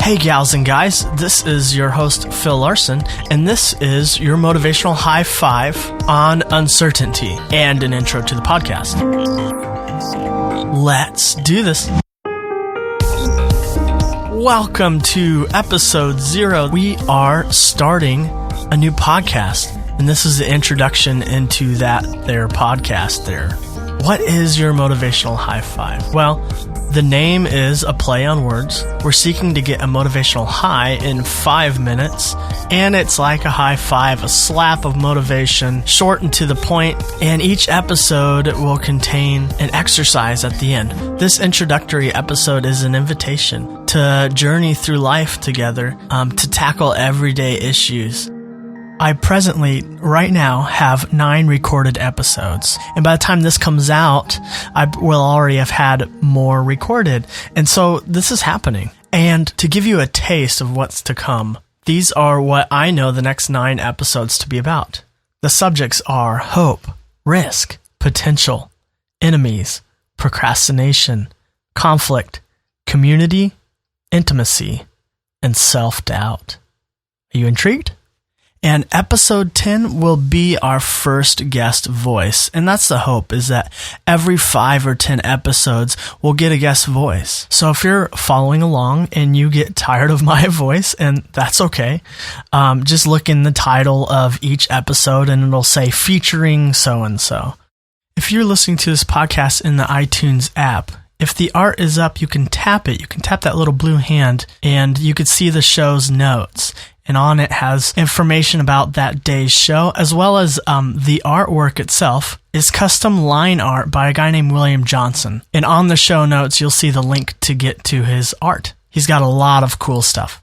Hey gals and guys, this is your host Phil Larson, and this is your motivational high five on uncertainty and an intro to the podcast. Let's do this. Welcome to episode 0. We are starting a new podcast, and this is the introduction into that there podcast there. What is your motivational high five? Well, the name is a play on words. We're seeking to get a motivational high in 5 minutes, and it's like a high five, a slap of motivation, short and to the point, and each episode will contain an exercise at the end. This introductory episode is an invitation to journey through life together, to tackle everyday issues. I presently, right now, have 9 recorded episodes. And by the time this comes out, I will already have had more recorded. And so this is happening. And to give you a taste of what's to come, these are what I know the next 9 episodes to be about. The subjects are hope, risk, potential, enemies, procrastination, conflict, community, intimacy, and self-doubt. Are you intrigued? And episode 10 will be our first guest voice. And that's the hope, is that every 5 or 10 episodes we'll get a guest voice. So if you're following along and you get tired of my voice, and that's okay, just look in the title of each episode and it'll say featuring so-and-so. If you're listening to this podcast in the iTunes app, if the art is up, you can tap it. You can tap that little blue hand and you can see the show's notes. And on it has information about that day's show, as well as the artwork itself is custom line art by a guy named William Johnson. And on the show notes, you'll see the link to get to his art. He's got a lot of cool stuff.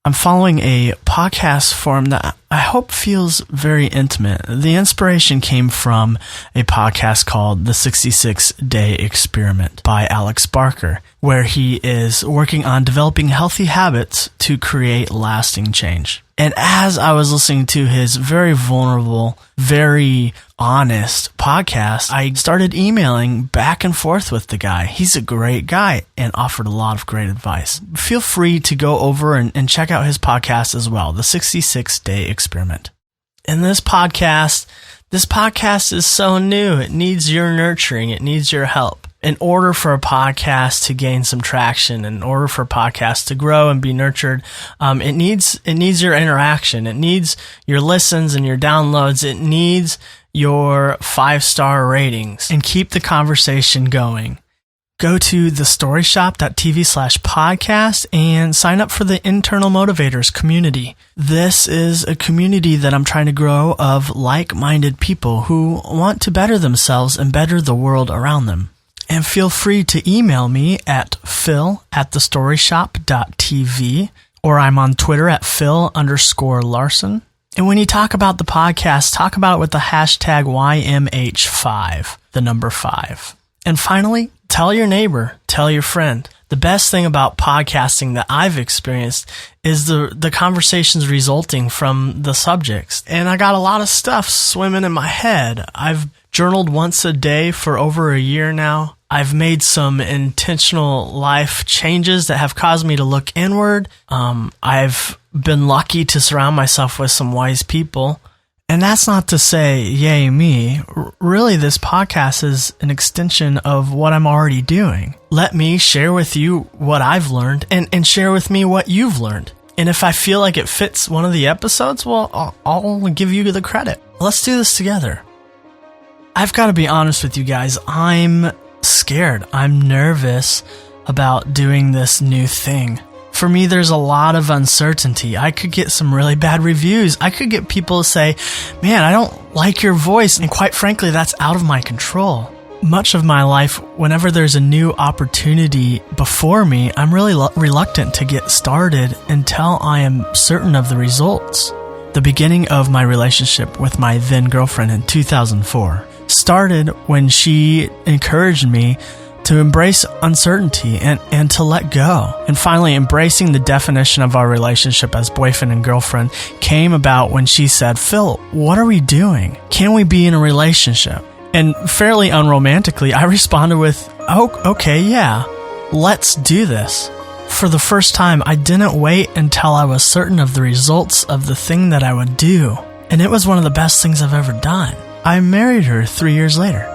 I'm following a podcast form that I hope feels very intimate. The inspiration came from a podcast called The 66-Day Experiment by Alex Barker, where he is working on developing healthy habits to create lasting change. And as I was listening to his very vulnerable, very honest podcast, I started emailing back and forth with the guy. He's a great guy and offered a lot of great advice. Feel free to go over and check out his podcast as well, The 66-Day Experiment. In this podcast is so new. It needs your nurturing. It needs your help. In order for a podcast to gain some traction, in order for a podcast to grow and be nurtured, it needs your interaction. It needs your listens and your downloads. It needs your 5-star ratings, and keep the conversation going. Go to thestoryshop.tv/podcast and sign up for the Internal Motivators community. This is a community that I'm trying to grow of like-minded people who want to better themselves and better the world around them. And feel free to email me at phil@thestoryshop.tv, or I'm on Twitter at phil_Larson. And when you talk about the podcast, talk about it with the hashtag YMH5, the number 5. And finally, tell your neighbor, tell your friend. The best thing about podcasting that I've experienced is the conversations resulting from the subjects. And I got a lot of stuff swimming in my head. I've journaled once a day for over a year now. I've made some intentional life changes that have caused me to look inward. I've been lucky to surround myself with some wise people. And that's not to say, yay me. Really, this podcast is an extension of what I'm already doing. Let me share with you what I've learned and share with me what you've learned. And if I feel like it fits one of the episodes, well, I'll give you the credit. Let's do this together. I've got to be honest with you guys. I'm scared. I'm nervous about doing this new thing. For me, there's a lot of uncertainty. I could get some really bad reviews. I could get people to say, man, I don't like your voice. And quite frankly, that's out of my control. Much of my life, whenever there's a new opportunity before me, I'm really reluctant to get started until I am certain of the results. The beginning of my relationship with my then girlfriend in 2004 started when she encouraged me to embrace uncertainty and to let go. And finally, embracing the definition of our relationship as boyfriend and girlfriend came about when she said, Phil, what are we doing? Can we be in a relationship? And fairly unromantically, I responded with, oh, okay, yeah, let's do this. For the first time, I didn't wait until I was certain of the results of the thing that I would do. And it was one of the best things I've ever done. I married her 3 years later.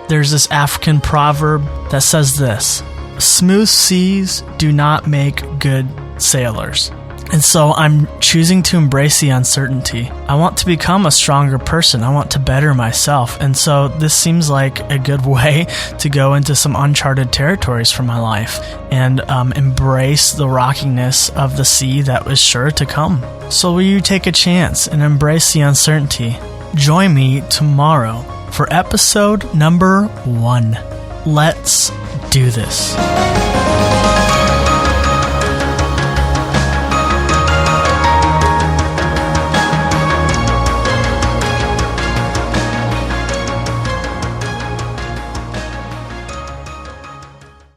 There's this African proverb that says this: smooth seas do not make good sailors. And so I'm choosing to embrace the uncertainty. I want to become a stronger person. I want to better myself. And so this seems like a good way to go into some uncharted territories for my life and embrace the rockiness of the sea that was sure to come. So will you take a chance and embrace the uncertainty? Join me tomorrow for episode number 1. Let's do this.